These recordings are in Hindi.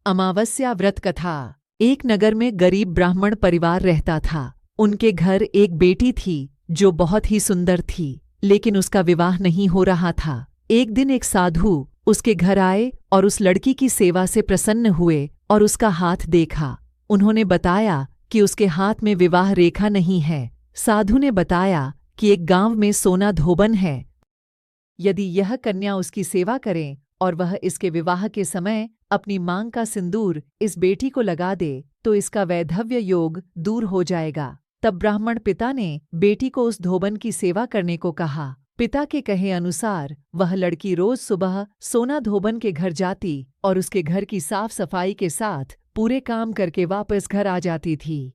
अमावस्या व्रत कथा। एक नगर में गरीब ब्राह्मण परिवार रहता था। उनके घर एक बेटी थी जो बहुत ही सुंदर थी, लेकिन उसका विवाह नहीं हो रहा था। एक दिन एक साधु उसके घर आए और उस लड़की की सेवा से प्रसन्न हुए और उसका हाथ देखा। उन्होंने बताया कि उसके हाथ में विवाह रेखा नहीं है। साधु ने बताया कि एक गांव में सोना धोबन है। यदि यह कन्या उसकी सेवा करे और वह इसके विवाह के समय अपनी मांग का सिंदूर इस बेटी को लगा दे तो इसका वैधव्य योग दूर हो जाएगा। तब ब्राह्मण पिता ने बेटी को उस धोबन की सेवा करने को कहा। पिता के कहे अनुसार वह लड़की रोज सुबह सोना धोबन के घर जाती और उसके घर की साफ सफाई के साथ पूरे काम करके वापस घर आ जाती थी।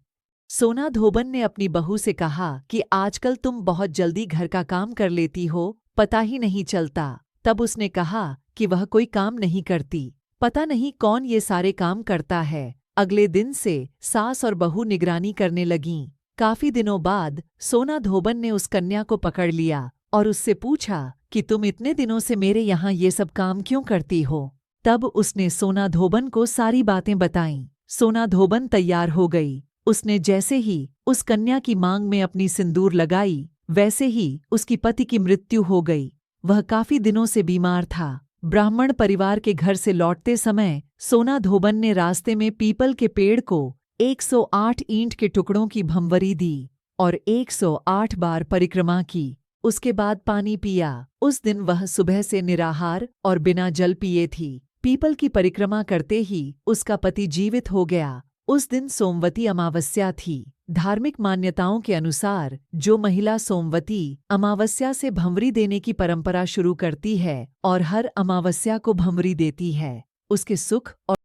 सोना धोबन ने अपनी बहू से कहा कि आजकल तुम बहुत जल्दी घर का काम कर लेती हो, पता ही नहीं चलता। तब उसने कहा कि वह कोई काम नहीं करती, पता नहीं कौन ये सारे काम करता है। अगले दिन से सास और बहू निगरानी करने लगीं। काफी दिनों बाद सोना धोबन ने उस कन्या को पकड़ लिया और उससे पूछा कि तुम इतने दिनों से मेरे यहाँ ये सब काम क्यों करती हो। तब उसने सोना धोबन को सारी बातें बताईं। सोना धोबन तैयार हो गई। उसने जैसे ही उस कन्या की मांग में अपनी सिंदूर लगाई, वैसे ही उसकी पति की मृत्यु हो गई। वह काफी दिनों से बीमार था। ब्राह्मण परिवार के घर से लौटते समय सोना धोबन ने रास्ते में पीपल के पेड़ को 108 ईंट के टुकड़ों की भंवरी दी और 108 बार परिक्रमा की। उसके बाद पानी पिया। उस दिन वह सुबह से निराहार और बिना जल पिए थी। पीपल की परिक्रमा करते ही उसका पति जीवित हो गया। उस दिन सोमवती अमावस्या थी। धार्मिक मान्यताओं के अनुसार जो महिला सोमवती अमावस्या से भंवरी देने की परंपरा शुरू करती है और हर अमावस्या को भंवरी देती है, उसके सुख और